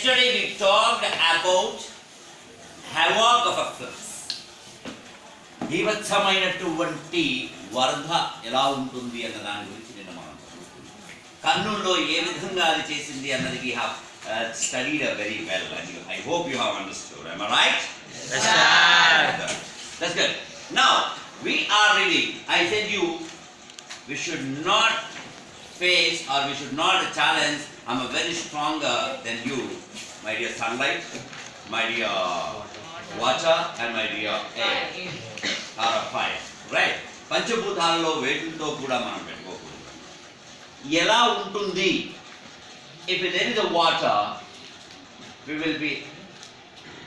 Yesterday we talked about havoc of a flood. బీభత్సమైనటువంటి వరద ఎలా ఉంటుంది అన్న దాని గురించి నిన్న మనం కర్నూలులో ఏ విధంగా అది చేసింది అన్నది we have studied very well and I hope you have understood. Am I right? Yes, sir. That's good. Now we are ready. I said you we should not face or we should not challenge. I'm a very stronger than you, my dear sunlight, my dear water and my dear air or fire. Right? పంచభూతాల్లో వేటితో కూడా మనం పెట్టుకోకూడదు. ఎలా ఉంటుంది? If there is a water, we will be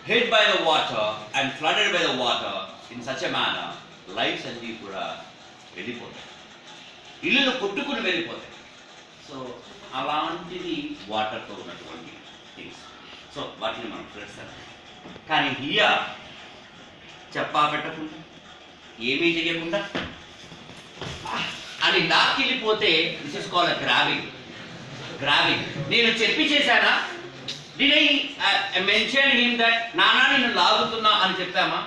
hit by the water and flooded by the water in such a manner, lives అన్నీ కూడా వెళ్ళిపోతాయి, ఇల్లులు కొట్టుకుని వెళ్ళిపోతాయి. సో అలాంటిది వాటర్తో ఉన్నటువంటి థింగ్స్. సో వాటిని మనం చూస్తాం. కానీ హియర్ చెప్పా పెట్టకుండా ఏమీ చేయకుండా అని లాక్కెళ్ళిపోతే this is called grabbing. Grabbing. నేను చెప్పి చేశానా? Did I mention him that నానా నేను లాగుతున్నా అని చెప్పామా?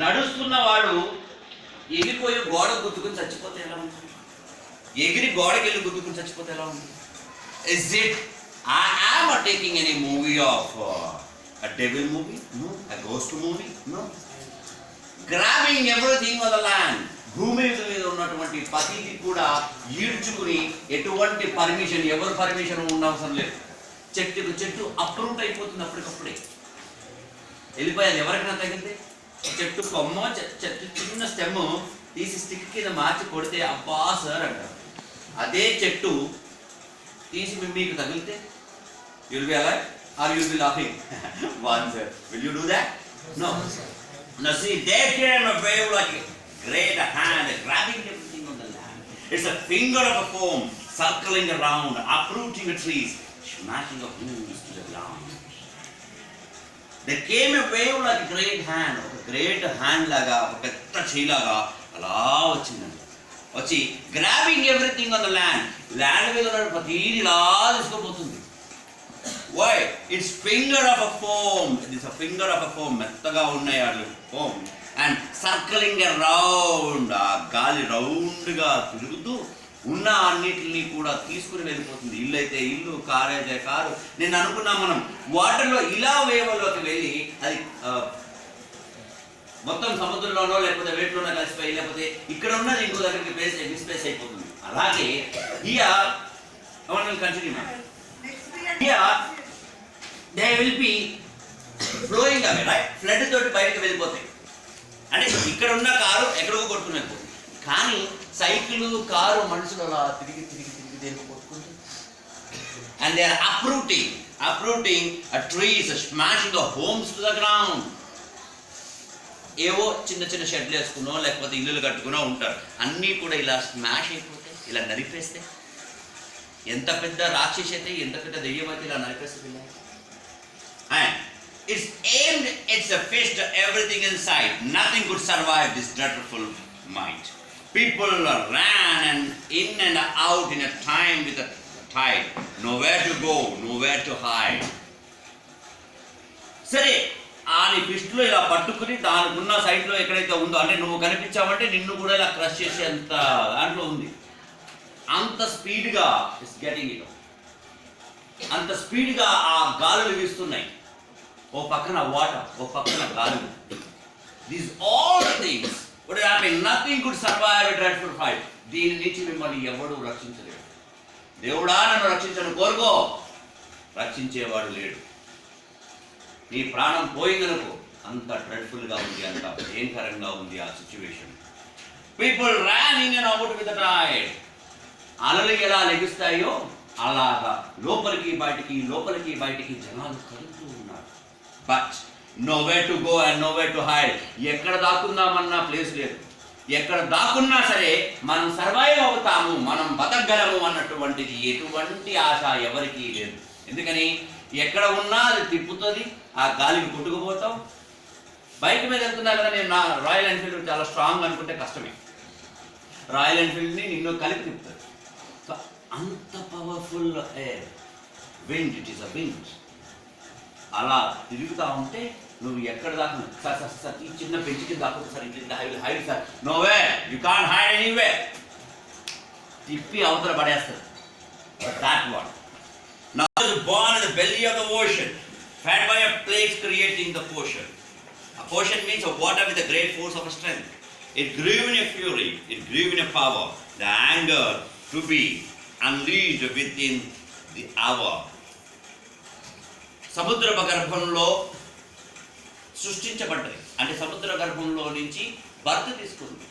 నడుస్తున్న వాడు ఎగిరిపోయి గోడ గుద్దుకుని చచ్చిపోతే ఎలా ఉంటుంది? ఎగిరి గోడకి వెళ్ళి గుద్దుకుని చచ్చిపోతే ఎలా ఉంటుంది? Is it I am taking any movie of a devil movie? No. A ghost movie? No. Grabbing everything on the land. భూమి మీద ఉన్నటువంటి ప్రతిదీ కూడా ఈడ్చుకుని ఎటువంటి పర్మిషన్, ఎవరు పర్మిషన్ ఉండవసరం లేదు. చెట్టుకు చెట్టు అప్రూట్ అయిపోతుంది అప్పటికప్పుడే. వెళ్ళిపోయాది. ఎవరికైనా తగిలితే చెట్టు కొమ్మ, చెట్టు చిన్న స్టెమ్ తీసి స్టిక్ కింద మార్చి కొడితే అబ్బా సార్ అంటారు. అదే చెట్టు తీసి మీకు తగిలితే you'll be alive or you'll be laughing. One sir, will you do that? No. Now see, there came a wave like a great hand grabbing everything on the land. It's a finger of a foam circling around, uprooting the trees, smashing the homes to the ground. There came a wave like a great hand, ఒక great hand లాగా, ఒక పెద్ద చేయిలాగా అలా వచ్చిందండి. వచ్చి grabbing everything on the land. Land మీద ఉన్న ప్రతిదీ ఇలా తీసుకుపోతుంది. Why? It's finger of a foam. It is a finger of a foam. మెత్తగా ఉన్నాయి అది ఫోమ్. అండ్ సర్కిలింగ్ అరౌండ్, ఆ గాలి రౌండ్గా తిరుగుతూ ఉన్న అన్నిటిని కూడా తీసుకుని వెళ్ళిపోతుంది. ఇల్లు అయితే ఇల్లు, కారు అయితే కారు. నేను అనుకున్నా మనం వాటర్లో ఇలా వేవలోకి వెళ్ళి అది మొత్తం సముద్రంలోనో లేకపోతే వేటిలోనో కలిసిపోయి, లేకపోతే ఇక్కడ ఉన్నది ఇంకో దగ్గరికి డిస్ప్లేస్ అయిపోతుంది. అలాగే here continue. Here they will be flowing away, right? Flood తోటి బయటకు వెళ్ళిపోతాయి. అంటే ఇక్కడ ఉన్న కారు ఎక్కడికో కొట్టుకునే. కానీ సైకిల్, కారు, మనుషులు అలా తిరిగి తిరిగి తిరిగి దేనికి కొట్టుకుంటుంది. And they are uprooting a trees, smashing the homes to the ground. ఏవో చిన్న చిన్న షెడ్లు వేసుకున్నో లేకపోతే ఇల్లులు కట్టుకునో ఉంటారు. అన్నీ కూడా ఇలా స్మాష్ అయిపోతాయి, ఇలా నరిపేస్తే. ఎంత పెద్ద రాక్షసి అయితే, ఎంత పెద్ద దెయ్యం అయితే ఇలా నరిపేస్తుంది. And it's aimed, it's a fist, everything inside. Nothing could survive this dreadful might. People ran and in and out in a time with a tide. Nowhere to go, nowhere to hide. సరే, ఆ నీ ఫిస్ట్లో ఇలా పట్టుకుని దానికి ఉన్న సైడ్లో ఎక్కడైతే ఉందో, అంటే నువ్వు కనిపించావంటే నిన్ను కూడా ఇలా క్రష్ చేసే అంత దాంట్లో ఉంది. అంత స్పీడ్గా ఇట్స్ గెటింగ్ ఇట్. అంత స్పీడ్గా ఆ గాలులు వీస్తున్నాయి. ఓ పక్కన వాటర్, ఓ పక్కన గాలులు. These all things would happen. Nothing could survive a dreadful fight. దీని నుంచి మిమ్మల్ని ఎవడు రక్షించలేడు. దేవుడా నన్ను రక్షించను కోరుకో, రక్షించేవాడు లేడు. నీ ప్రాణం పోయిందనుకో, అంత డ్రెడ్ఫుల్గా ఉంది, అంత భయంకరంగా ఉంది ఆ situation. People ran in and out with the tide. అలలు ఎలా లెగుస్తాయో అలాగా లోపలికి బయటికి జనాలు కదులుతూ ఉన్నారు. But nowhere to go and nowhere to hide. ఎక్కడ దాక్కుందామన్నా ప్లేస్ లేదు. ఎక్కడ దాక్కున్నా సరే మనం సర్వైవ్ అవుతాము, మనం బతకగలము అన్నటువంటిది ఎటువంటి ఆశ ఎవరికీ లేదు. ఎందుకని ఎక్కడ ఉన్నా అది తిప్పుతుంది, ఆ గాలికి కొట్టుకుపోతాం. బైక్ మీద వెళ్తున్నా కదా, నేను నా రాయల్ ఎన్ఫీల్డ్ చాలా స్ట్రాంగ్ అనుకుంటే కష్టమే. రాయల్ ఎన్ఫీల్డ్ని నిన్ను కలిపి తిప్పుతుంది. సో అంత powerful air, wind, it is a wind. అలా తిరుగుతూ ఉంటే నువ్వు ఎక్కడ దాకా సార్ ఈ చిన్న బెంచ్ కింద దాకా సార్ ఇంటి hide sir, no way you can't hide anyway, తిప్పి అవతల పడేస్తారు. That what now is born in the belly of the ocean, fed by a plague creating the portion. A portion means a water with a great force of strength. It grew in a fury, it grew in a power, the anger to be unleashed within the hour. సముద్ర గర్భంలో సృష్టించబడ్డాయి అంటే సముద్ర గర్భంలో నుంచి birth తీసుకుంది,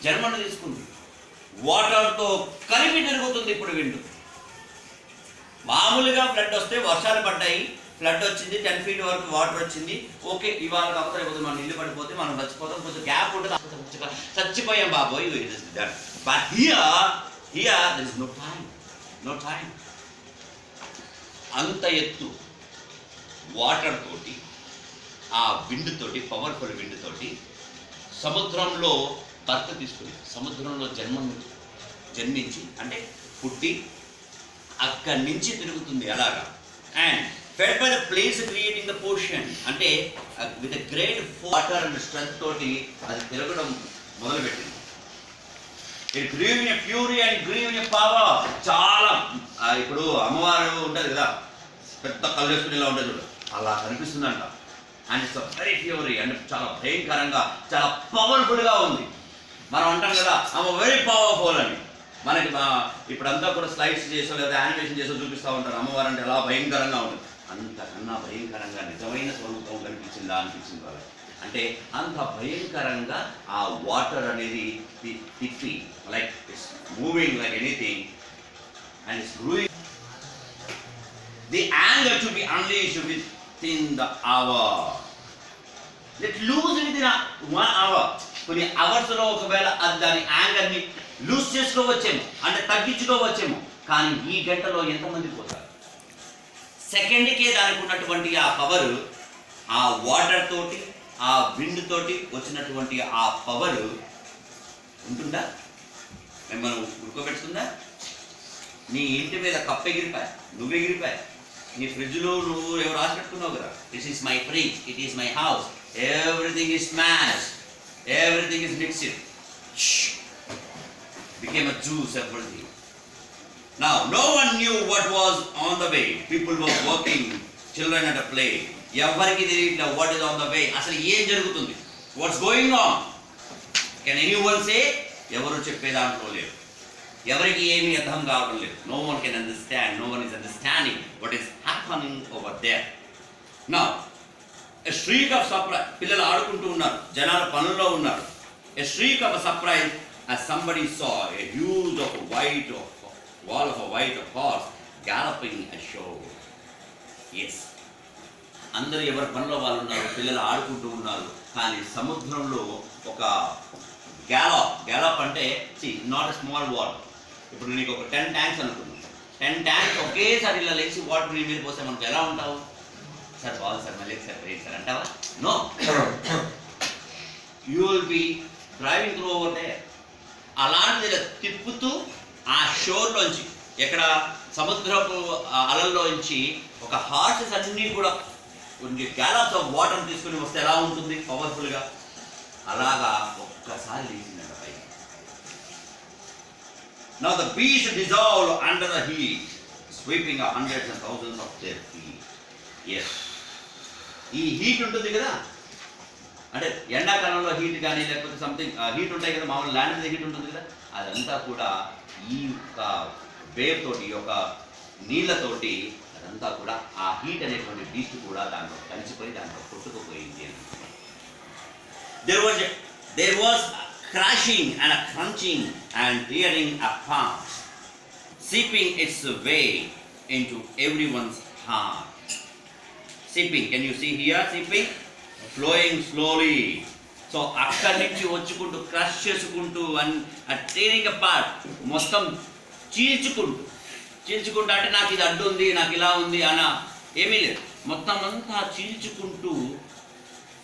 జన్మను తీసుకుంది, వాటర్తో కలిపి తిరుగుతుంది. ఇప్పుడు విండు మామూలుగా ఫ్లడ్ వస్తే వర్షాలు పడ్డాయి, ఫ్లడ్ వచ్చింది, 10 feet వరకు వాటర్ వచ్చింది, ఓకే ఇవాళ కాకపోతే అయిపోతుంది, మనం ఇల్లు పడిపోతే మనం చచ్చిపోతాం, కొంచెం గ్యాప్ ఉంటుంది, చచ్చిపోయాం బాబోయ్. But here there is no time. అంత ఎత్తు వాటర్ తోటి, ఆ విండ్ తోటి, పవర్ఫుల్ విండ్ తోటి సముద్రంలో బర్త్ తీసుకుని సముద్రంలో జన్మించి అంటే పుట్టి అక్కడి నుంచి తిరుగుతుంది అలాగా. And fed by the place creating the portion అంటే with a great water and strength తోటి అది తిరగడం మొదలుపెట్టింది. It grew in a fury and grew in a power. చాలా ఇప్పుడు అమ్మవారు ఉంటుంది కదా, పెద్ద కళ్ళు వేసుకుని ఇలా ఉంటుంది, అలా కనిపిస్తుందంట. అండ్ ఇట్స్ వెరీ ఫ్యూరీ అంటే చాలా భయంకరంగా, చాలా పవర్ఫుల్గా ఉంది. మనం అంటాం కదా ఆమె వెరీ పవర్ఫుల్ అని. మనకి ఇప్పుడంతా కూడా స్లైడ్స్ చేసో లేదా యానిమేషన్ చేసో చూపిస్తూ ఉంటారు అమ్మవారు అంటే ఎలా భయంకరంగా ఉంటుంది. అంతకన్నా భయంకరంగా నిజమైన స్వరూపం కనిపించిందా అనిపించింది వాళ్ళకి. అంటే అంత భయంకరంగా ఆ వాటర్ అనేది తిప్పి like it's moving like anything and it's గ్రూయింగ్. The anger to be unleashed within the hour. Let lose within 1 hour. కొన్ని అవర్స్లో ఒకవేళ అది దాని యాంగర్ని లూజ్ చేసుకోవచ్చేమో అంటే తగ్గించుకోవచ్చేమో, కానీ ఈ గంటలో ఎంతమంది పోతారు? సెకండ్కే దానికి ఉన్నటువంటి ఆ పవర్, ఆ వాటర్ తోటి, ఆ విండ్ తోటి వచ్చినటువంటి ఆ పవర్ ఉంటుందా? మిమ్మల్ని ఉడకబెడుతుందా? నీ ఇంటి మీద కప్పు ఎగిరిపాయ, నువ్వు ఎగిరిపాయ, నీ ఫ్రిడ్జ్లో నువ్వు ఎవరు రాసి పెట్టుకున్నావు కదా, this is my fridge, it is my house, everything is smash, everything is mixed, became a juice, everything. Now no one knew what was on the way. People were working, children at a play. ఎవ్వరికి తెలియట్లే what is on the way, అసలు ఏం జరుగుతుంది, what's going on. Can anyone say? ఎవరు చెప్పే దాంట్లో లేరు, ఎవరికి ఏమీ అర్థం కావడం లేదు. No one can understand, no one is understanding what is happening over there. Now a shriek of surprise, పిల్లలు ఆడుకుంటూ ఉన్నారు, జనాలు పనుల్లో ఉన్నారు. A shriek of a surprise as somebody saw a huge of a white wall of a white horse galloping ashore. Yes, అందరూ ఎవరి పనిలో వాళ్ళు ఉన్నారు, పిల్లలు ఆడుకుంటూ ఉన్నారు. కానీ సముద్రంలో ఒక గ్యాలప్ అంటే నాట్ ఎ స్మాల్ వాటర్. ఇప్పుడు నీకు ఒక 10 ట్యాంక్స్ అనుకున్నాను, 10 ట్యాంక్స్ ఒకేసారి ఇలా లేచి వాటర్ నీ మీద పోతే మనకు ఎలా ఉంటావు? సార్ బాగుంది సార్, మళ్ళీ సార్ వెయిట్ సార్ అంటావా? No, you will be driving through over they. అలాంటిది తిప్పుతూ ఆ షోర్లోంచి, ఎక్కడ సముద్రపు అలల్లోంచి ఒక హార్సెస్ అన్నీ కూడా కొన్ని గ్యాలప్స్ ఆఫ్ వాటర్ తీసుకుని వస్తే ఎలా ఉంటుంది పవర్ఫుల్గా, అలాగా ఒక్కసారి లేచిందంట పైకి. Now the beast dissolved under the heat, sweeping hundreds and thousands of their feet. Yes, ఈ హీట్ ఉంటుంది కదా, అంటే ఎండాకాలంలో హీట్ కానీ లేకపోతే సంథింగ్ హీట్ ఉంటాయి కదా, మామూలు ల్యాండ్ మీద హీట్ ఉంటుంది కదా, అదంతా కూడా ఈ యొక్క వేవ్ తోటి, ఈ యొక్క నీళ్ళతోటి అదంతా కూడా ఆ హీట్ అనేటువంటి బీస్ట్ కూడా దాంట్లో కలిసిపోయి దాంట్లో కొట్టుకుపోయింది అని. There was a crashing and a crunching and tearing apart, seeping its way into everyone's heart. Seeping, can you see here seeping? Flowing slowly. So అక్కడి నుంచి వచ్చుకుంటూ క్రష్ చేసుకుంటూ టేరింగ్ అపార్ట్, మొత్తం చీల్చుకుంటూ అంటే నాకు ఇది అడ్డు ఉంది, నాకు ఇలా ఉంది అన్న ఏమీ లేదు, మొత్తం అంతా చీల్చుకుంటూ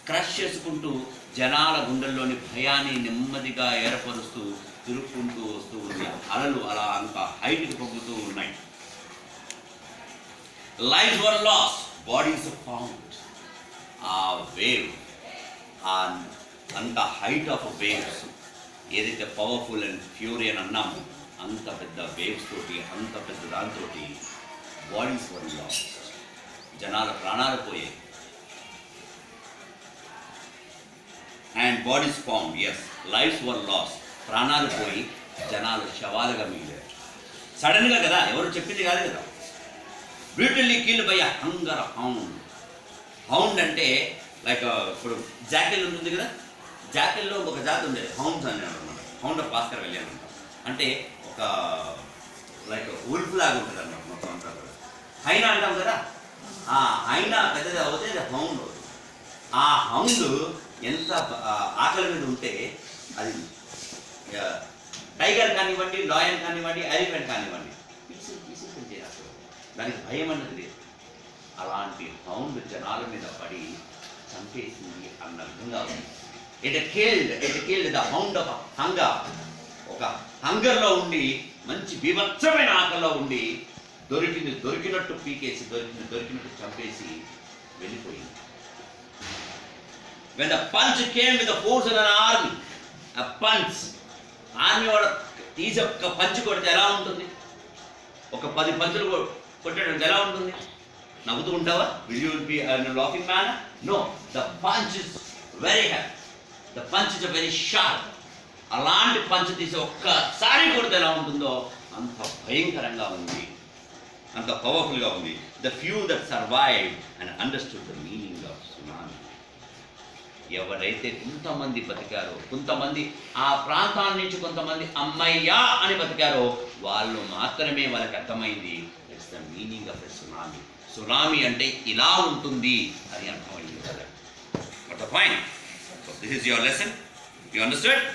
క్రష్ చేసుకుంటూ జనాల గుండెల్లోని భయాన్ని నెమ్మదిగా ఏర్పరుస్తూ తిరుక్కుంటూ వస్తూ ఉంది. అలలు అలా అంత హైట్కి పొంగుతూ ఉన్నాయి. lives were lost, bodies were found. ఆ వేవ్ అంత హైట్ ఆఫ్ వేవ్స్ ఏదైతే పవర్ఫుల్ అండ్ ఫ్యూరీ అని అన్నామో అంత పెద్ద వేవ్స్ తోటి అంత పెద్ద దాంతో బాడీస్ వర్ లాస్ట్, జనాల ప్రాణాలు పోయాయి. And bodies found, yes, lives were lost, ప్రాణాలు పోయి జనాలు శవాలుగా మిగిలారు. సడన్గా కదా, ఎవరు చెప్పింది కాదు కదా. Brutally killed by a hunger hound. Hound అంటే లైక్ ఇప్పుడు జాకెల్ ఉంటుంది కదా, జాకెల్లో ఒక జాతి ఉండేది హౌండ్స్ అని అనమాట. హౌండ్ ఆఫ్ భాస్కర్ వెళ్ళాను అంటాం. అంటే ఒక లైక్ ఉల్ఫ్ లాగా ఉంటుంది అన్నమాట మొత్తం అంతా కూడా. హైనా అంటాం కదా, ఆ హైనా పెద్దది అవుతే అది హౌండ్ అవుతుంది. ఆ హౌండ్ ఎంత ఆకలి మీద ఉంటే అది టైగర్ కానివ్వండి, లాయన్ కానివ్వండి, ఎలిఫెంట్ కానివ్వండి, పీసులు చేయాలి. దానికి భయం అన్నది లేదు. అలాంటి హౌండ్ జనాల మీద పడి చంపేసింది అన్న విధంగా ఉంది. It killed the hound of hunger. ఒక హంగర్లో ఉండి, మంచి బీభత్సమైన ఆకలిలో ఉండి దొరికినట్టు పీకేసి, దొరికినట్టు చంపేసి వెళ్ళిపోయింది. When the punch came with the force of an army, a punch, army వాడు తీసి ఒక పంచ్ కొడితే ఎలా ఉంటుంది? ఒక 10 పంచులు కొట్టడానికి ఎలా ఉంటుంది? నవ్వుతూ ఉంటావా? Will you be a laughing man? No, the punch is very hard. The punch is very sharp. అలాంటి పంచ్ తీసి ఒక్కసారి కొడితే ఎలా ఉంటుందో అంత భయంకరంగా ఉంది, అంత పవర్ఫుల్గా ఉంది. The few that survived and understood the meaning of tsunami. ఎవరైతే కొంతమంది బతికారో, కొంతమంది ఆ ప్రాంతాల నుంచి కొంతమంది అమ్మయ్యా అని బతికారో, వాళ్ళు మాత్రమే వాళ్ళకి అర్థమైంది it's the meaning of a tsunami. Tsunami అంటే ఇలా ఉంటుంది అని అర్థమైంది కదా. But the point, this is your lesson. You understand?